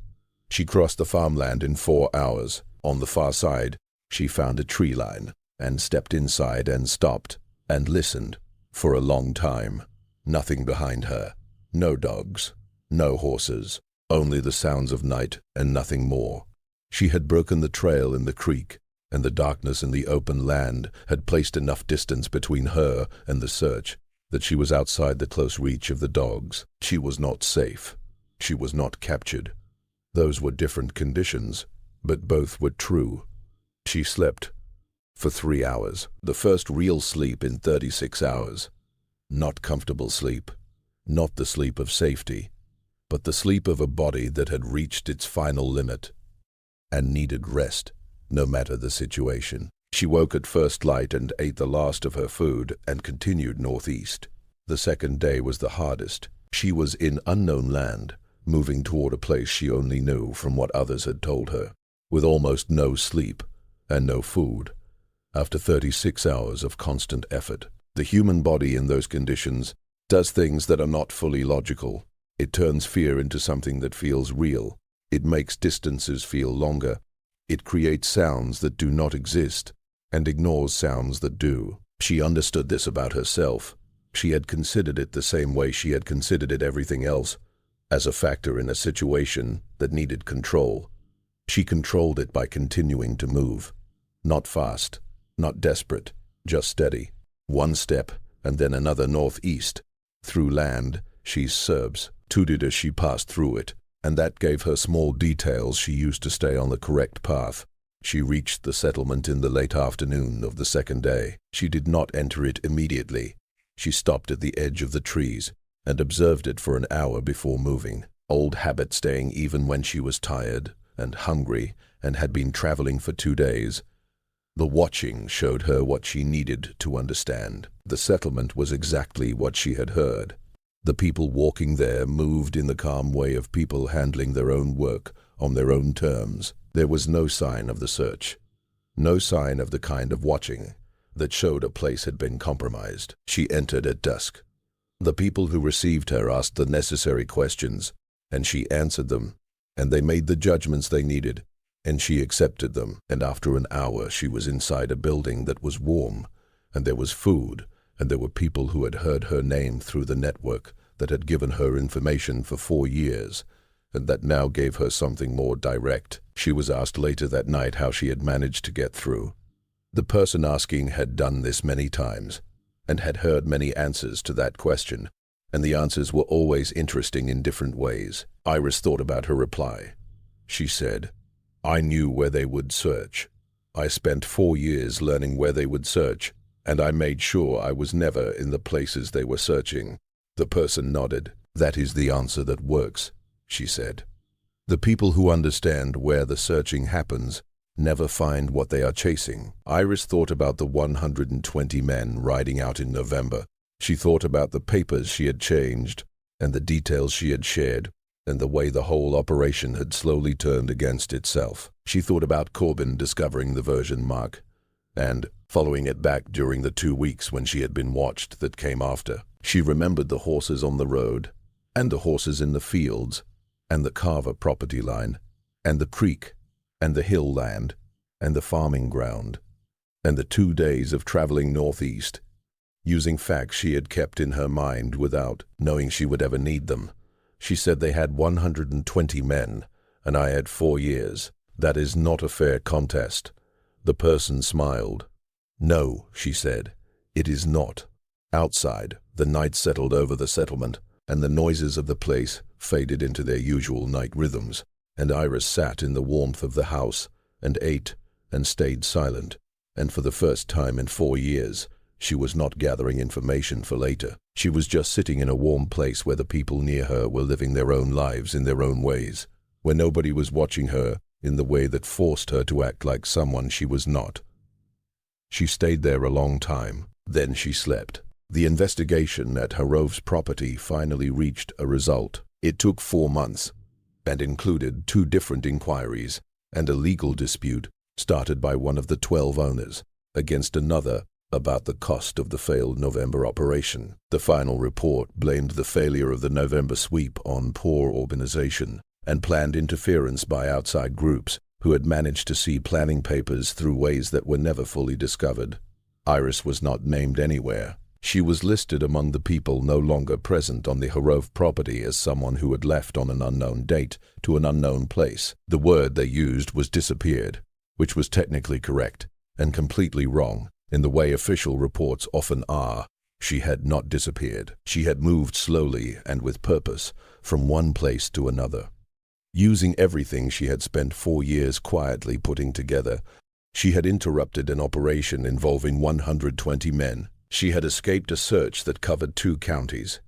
She crossed the farmland in 4 hours. On the far side, she found a tree line, and stepped inside and stopped, and listened, for a long time. Nothing behind her. No dogs, no horses, only the sounds of night and nothing more. She had broken the trail in the creek, and the darkness in the open land had placed enough distance between her and the search that she was outside the close reach of the dogs. She was not safe. She was not captured. Those were different conditions, but both were true. She slept for 3 hours, the first real sleep in 36 hours. Not comfortable sleep, not the sleep of safety, but the sleep of a body that had reached its final limit and needed rest, no matter the situation. She woke at first light and ate the last of her food and continued northeast. The second day was the hardest. She was in unknown land, moving toward a place she only knew from what others had told her, with almost no sleep and no food. After 36 hours of constant effort, the human body in those conditions does things that are not fully logical. It turns fear into something that feels real. It makes distances feel longer. It creates sounds that do not exist and ignores sounds that do. She understood this about herself. She had considered it the same way she had considered it everything else, as a factor in a situation that needed control. She controlled it by continuing to move. Not fast, not desperate, just steady. 1 step, and then another northeast. Through land, she's Serbs, tooted as she passed through it. and that gave her small details she used to stay on the correct path. She reached the settlement in the late afternoon of the second day. She did not enter it immediately. She stopped at the edge of the trees and observed it for an hour before moving. Old habit, staying even when she was tired and hungry and had been traveling for 2 days. The watching showed her what she needed to understand. The settlement was exactly what she had heard. The people walking there moved in the calm way of people handling their own work on their own terms. There was no sign of the search, no sign of the kind of watching that showed a place had been compromised. She entered at dusk. The people who received her asked the necessary questions, and she answered them, and they made the judgments they needed, and she accepted them. And after an hour she was inside a building that was warm, and there was food, and there were people who had heard her name through the network that had given her information for 4 years, and that now gave her something more direct. She was asked later that night how she had managed to get through. The person asking had done this many times, and had heard many answers to that question, and the answers were always interesting in different ways. Iris thought about her reply. She said, "I knew where they would search. I spent 4 years learning where they would search, and I made sure I was never in the places they were searching." The person nodded. "That is the answer that works," she said. "The people who understand where the searching happens never find what they are chasing." Iris thought about the 120 men riding out in November. She thought about the papers she had changed, and the details she had shared, and the way the whole operation had slowly turned against itself. She thought about Corbin discovering the version mark, and following it back during the 2 weeks when she had been watched that came after. She remembered the horses on the road, and the horses in the fields, and the Carver property line, and the creek, and the hill land, and the farming ground, and the 2 days of traveling northeast, using facts she had kept in her mind without knowing she would ever need them. She said they had 120 men, and I had 4 years. That is not a fair contest. The person smiled. "No," she said, "it is not." Outside, the night settled over the settlement, and the noises of the place faded into their usual night rhythms, and Iris sat in the warmth of the house and ate and stayed silent, and for the first time in 4 years, she was not gathering information for later. She was just sitting in a warm place where the people near her were living their own lives in their own ways, where nobody was watching her in the way that forced her to act like someone she was not. She stayed there a long time. Then she slept. The investigation at Harov's property finally reached a result. It took 4 months and included 2 different inquiries and a legal dispute started by one of the 12 owners against another about the cost of the failed November operation. The final report blamed the failure of the November sweep on poor organization and planned interference by outside groups who had managed to see planning papers through ways that were never fully discovered. Iris was not named anywhere. She was listed among the people no longer present on the Harov property as someone who had left on an unknown date to an unknown place. The word they used was disappeared, which was technically correct and completely wrong in the way official reports often are. She had not disappeared. She had moved slowly and with purpose from one place to another. Using everything she had spent 4 years quietly putting together, she had interrupted an operation involving 120 men. She had escaped a search that covered 2 counties.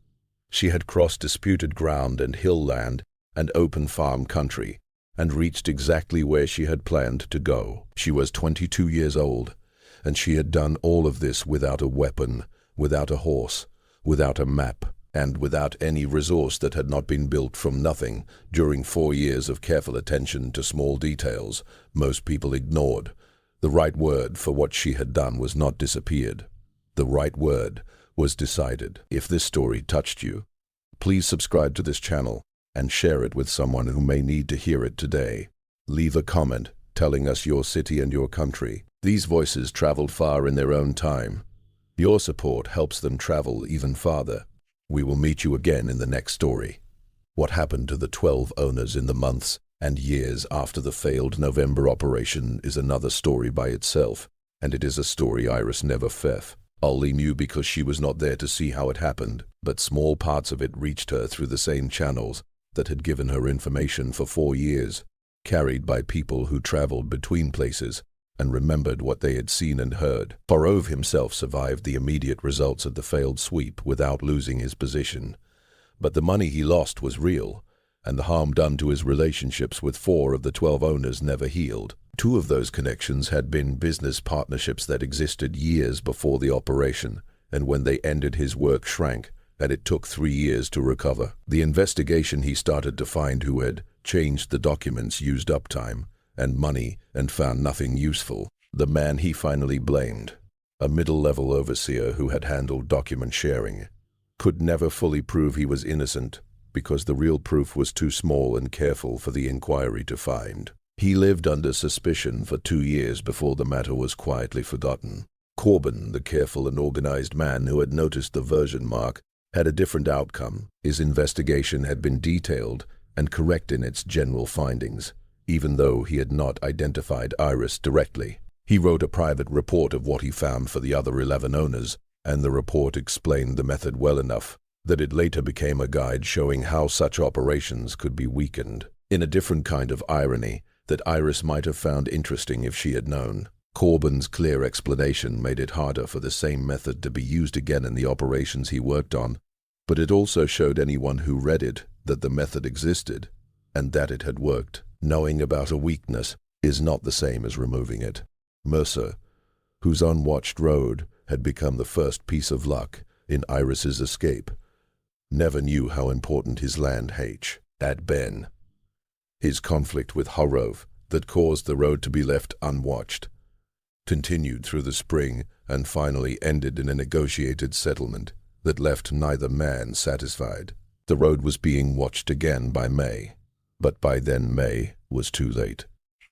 She had crossed disputed ground and hill land and open farm country and reached exactly where she had planned to go. She was 22 years old, and she had done all of this without a weapon, without a horse, without a map, and without any resource that had not been built from nothing during 4 years of careful attention to small details most people ignored. The right word for what she had done was not disappeared. The right word was decided. If this story touched you, please subscribe to this channel and share it with someone who may need to hear it today. Leave a comment telling us your city and your country. These voices traveled far in their own time. Your support helps them travel even farther. We will meet you again in the next story. What happened to the 12 owners in the months and years after the failed November operation is another story by itself, and it is a story Iris never only knew because she was not there to see how it happened, but small parts of it reached her through the same channels that had given her information for 4 years, carried by people who traveled between places and remembered what they had seen and heard. Horov himself survived the immediate results of the failed sweep without losing his position. But the money he lost was real, and the harm done to his relationships with 4 of the 12 owners never healed. 2 of those connections had been business partnerships that existed years before the operation, and when they ended, his work shrank, and it took 3 years to recover. The investigation, he started to find who had changed the documents, used up time and money, and found nothing useful. The man he finally blamed, a middle-level overseer who had handled document sharing, could never fully prove he was innocent because the real proof was too small and careful for the inquiry to find. He lived under suspicion for 2 years before the matter was quietly forgotten. Corbin, the careful and organized man who had noticed the version mark, had a different outcome. His investigation had been detailed and correct in its general findings, even though he had not identified Iris directly. He wrote a private report of what he found for the other 11 owners, and the report explained the method well enough that it later became a guide showing how such operations could be weakened. In a different kind of irony that Iris might have found interesting if she had known, Corbin's clear explanation made it harder for the same method to be used again in the operations he worked on, but it also showed anyone who read it that the method existed and that it had worked. Knowing about a weakness is not the same as removing it. Mercer, whose unwatched road had become the first piece of luck in Iris's escape, never knew how important his land had been. His conflict with Horov that caused the road to be left unwatched continued through the spring and finally ended in a negotiated settlement that left neither man satisfied. The road was being watched again by May, but by then May was too late.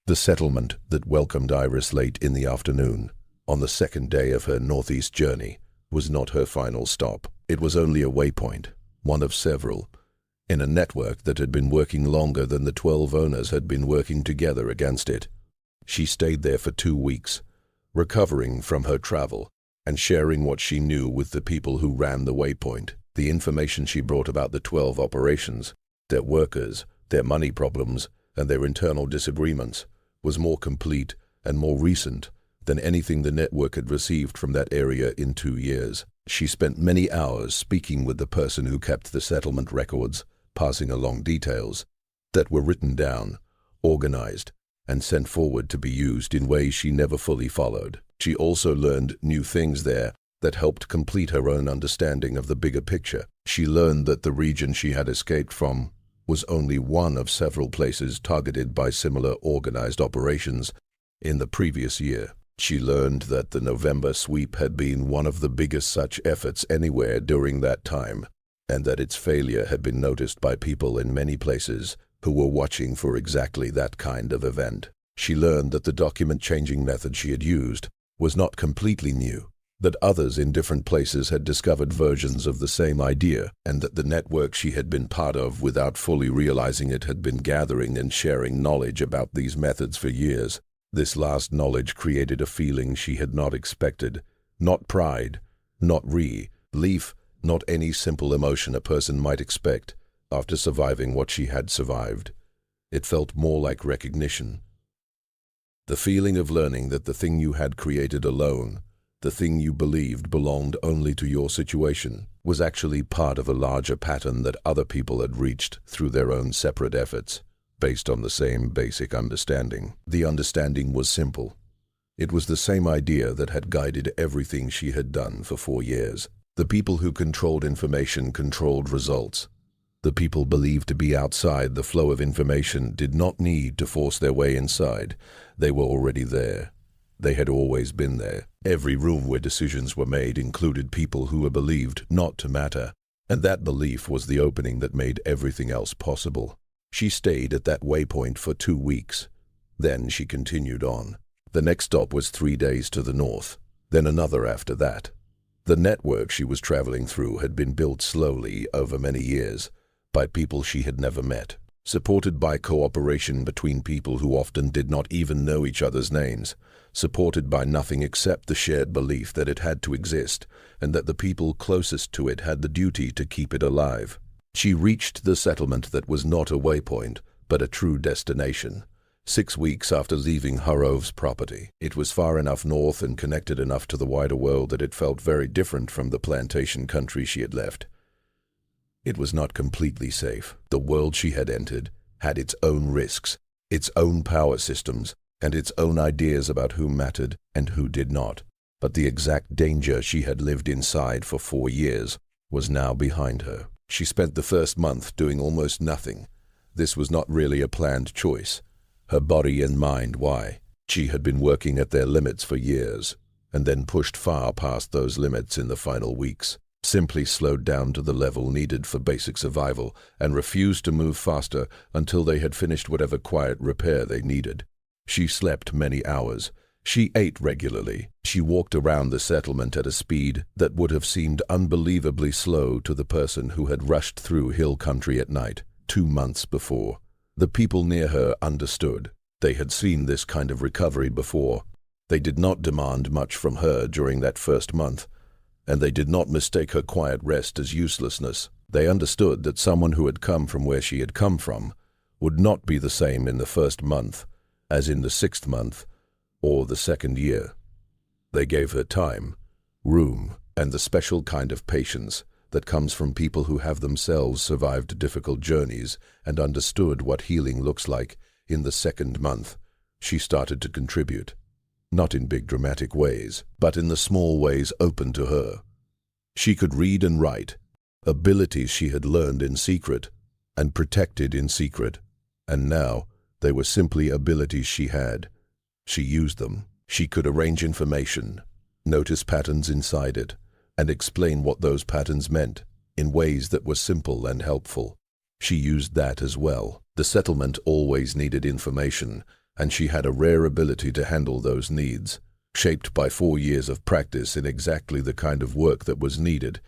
The settlement that welcomed Iris late in the afternoon, on the second day of her northeast journey, was not her final stop. It was only a waypoint, one of several, in a network that had been working longer than the 12 owners had been working together against it. She stayed there for 2 weeks, recovering from her travel and sharing what she knew with the people who ran the waypoint. The information she brought about the 12 operations, their workers, their money problems, and their internal disagreements was more complete and more recent than anything the network had received from that area in 2 years. She spent many hours speaking with the person who kept the settlement records, passing along details that were written down, organized, and sent forward to be used in ways she never fully followed. She also learned new things there that helped complete her own understanding of the bigger picture. She learned that the region she had escaped from was only one of several places targeted by similar organized operations in the previous year. She learned that the November sweep had been one of the biggest such efforts anywhere during that time, and that its failure had been noticed by people in many places who were watching for exactly that kind of event. She learned that the document-changing method she had used was not completely new, that others in different places had discovered versions of the same idea, and that the network she had been part of without fully realizing it had been gathering and sharing knowledge about these methods for years. This last knowledge created a feeling she had not expected, not pride, not relief, not any simple emotion a person might expect after surviving what she had survived. It felt more like recognition. The feeling of learning that the thing you had created alone, the thing you believed belonged only to your situation, was actually part of a larger pattern that other people had reached through their own separate efforts, based on the same basic understanding. The understanding was simple. It was the same idea that had guided everything she had done for 4 years. The people who controlled information controlled results. The people believed to be outside the flow of information did not need to force their way inside. They were already there. They had always been there. Every room where decisions were made included people who were believed not to matter, and that belief was the opening that made everything else possible. She stayed at that waypoint for 2 weeks. Then she continued on. The next stop was 3 days to the north, then another after that. The network she was traveling through had been built slowly over many years by people she had never met, supported by cooperation between people who often did not even know each other's names, supported by nothing except the shared belief that it had to exist and that the people closest to it had the duty to keep it alive. She reached the settlement that was not a waypoint, but a true destination. 6 weeks after leaving Harov's property, it was far enough north and connected enough to the wider world that it felt very different from the plantation country she had left. It was not completely safe. The world she had entered had its own risks, its own power systems, and its own ideas about who mattered and who did not. But the exact danger she had lived inside for 4 years was now behind her. She spent the first month doing almost nothing. This was not really a planned choice. Her body and mind, why? She had been working at their limits for years, and then pushed far past those limits in the final weeks, simply slowed down to the level needed for basic survival, and refused to move faster until they had finished whatever quiet repair they needed. She slept many hours. She ate regularly. She walked around the settlement at a speed that would have seemed unbelievably slow to the person who had rushed through hill country at night 2 months before. The people near her understood. They had seen this kind of recovery before. They did not demand much from her during that first month, and they did not mistake her quiet rest as uselessness. They understood that someone who had come from where she had come from would not be the same in the first month as in the 6th month or the 2nd year. They gave her time, room, and the special kind of patience that comes from people who have themselves survived difficult journeys and understood what healing looks like. In the 2nd month, she started to contribute, not in big dramatic ways, but in the small ways open to her. She could read and write, abilities she had learned in secret and protected in secret, and now they were simply abilities she had. She used them. She could arrange information, notice patterns inside it, and explain what those patterns meant in ways that were simple and helpful. She used that as well. The settlement always needed information, and she had a rare ability to handle those needs, shaped by 4 years of practice in exactly the kind of work that was needed.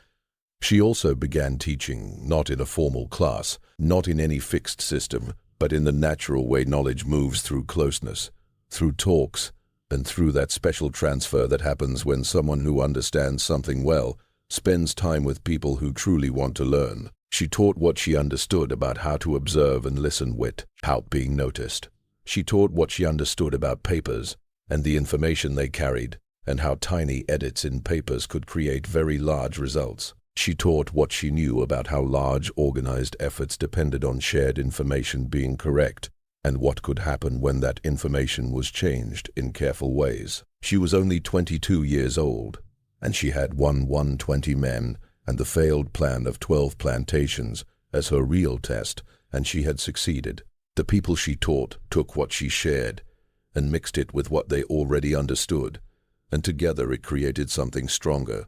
She also began teaching, not in a formal class, not in any fixed system, but in the natural way knowledge moves through closeness, through talks, and through that special transfer that happens when someone who understands something well spends time with people who truly want to learn. She taught what she understood about how to observe and listen without being noticed. She taught what she understood about papers and the information they carried, and how tiny edits in papers could create very large results. She taught what she knew about how large organized efforts depended on shared information being correct, and what could happen when that information was changed in careful ways. She was only 22 years old, and she had won 120 men and the failed plan of 12 plantations as her real test, and she had succeeded. The people she taught took what she shared and mixed it with what they already understood, and together it created something stronger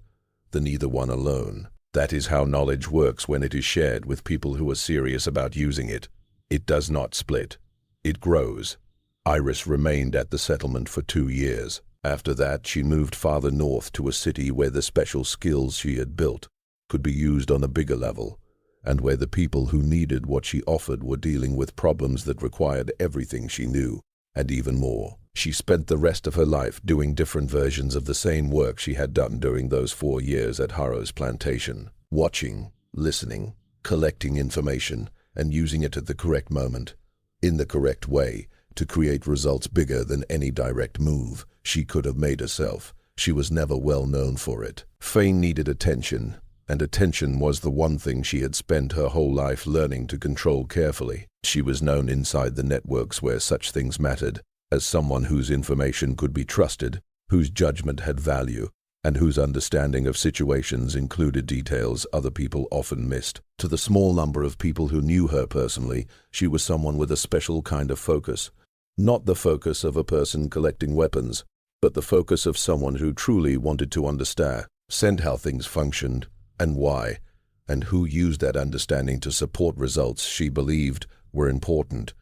than either one alone. That is how knowledge works when it is shared with people who are serious about using it. It does not split. It grows. Iris remained at the settlement for 2 years. After that, she moved farther north to a city where the special skills she had built could be used on a bigger level, and where the people who needed what she offered were dealing with problems that required everything she knew, and even more. She spent the rest of her life doing different versions of the same work she had done during those 4 years at Harrow's plantation, watching, listening, collecting information, and using it at the correct moment, in the correct way, to create results bigger than any direct move she could have made herself. She was never well known for it. Fame needed attention, and attention was the one thing she had spent her whole life learning to control carefully. She was known inside the networks where such things mattered as someone whose information could be trusted, whose judgment had value, and whose understanding of situations included details other people often missed. To the small number of people who knew her personally, she was someone with a special kind of focus. Not the focus of a person collecting weapons, but the focus of someone who truly wanted to understand how things functioned, and why, and who used that understanding to support results she believed were important.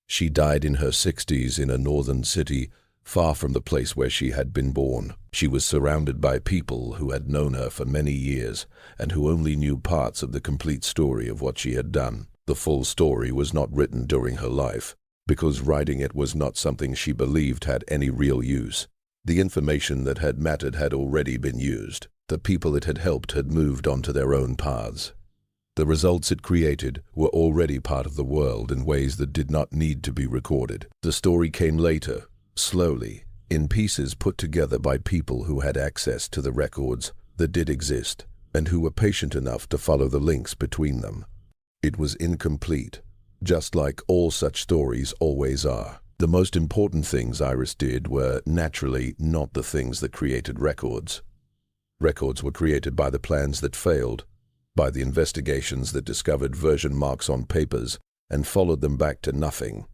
She died in her 60s in a northern city, far from the place where she had been born. She was surrounded by people who had known her for many years, and who only knew parts of the complete story of what she had done. The full story was not written during her life, because writing it was not something she believed had any real use. The information that had mattered had already been used. The people it had helped had moved on to their own paths. The results it created were already part of the world in ways that did not need to be recorded. The story came later, slowly, in pieces put together by people who had access to the records that did exist and who were patient enough to follow the links between them. It was incomplete, just like all such stories always are. The most important things Iris did were naturally not the things that created records. Records were created by the plans that failed, by the investigations that discovered version marks on papers and followed them back to nothing,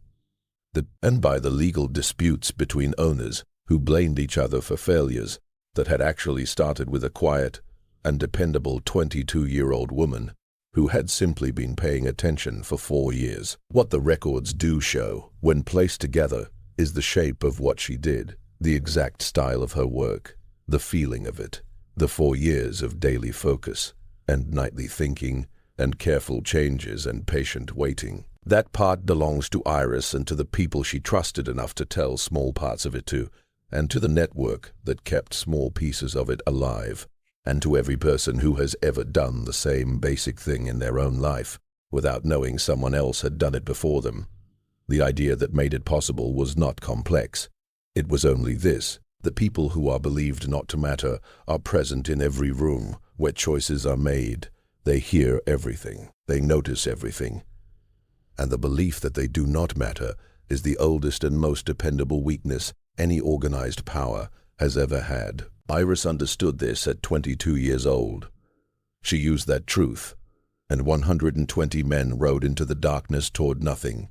and by the legal disputes between owners who blamed each other for failures that had actually started with a quiet and dependable 22-year-old woman who had simply been paying attention for 4 years. What the records do show, when placed together, is the shape of what she did, the exact style of her work, the feeling of it, the 4 years of daily focus and nightly thinking and careful changes and patient waiting. That part belongs to Iris and to the people she trusted enough to tell small parts of it to, and to the network that kept small pieces of it alive, and to every person who has ever done the same basic thing in their own life without knowing someone else had done it before them. The idea that made it possible was not complex. It was only this: the people who are believed not to matter are present in every room where choices are made. They hear everything. They notice everything. And the belief that they do not matter is the oldest and most dependable weakness any organized power has ever had. Iris understood this at 22 years old. She used that truth, and 120 men rode into the darkness toward nothing.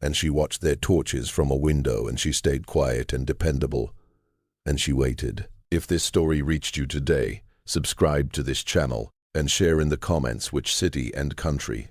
And she watched their torches from a window, and she stayed quiet and dependable. And she waited. If this story reached you today, subscribe to this channel and share in the comments which city and country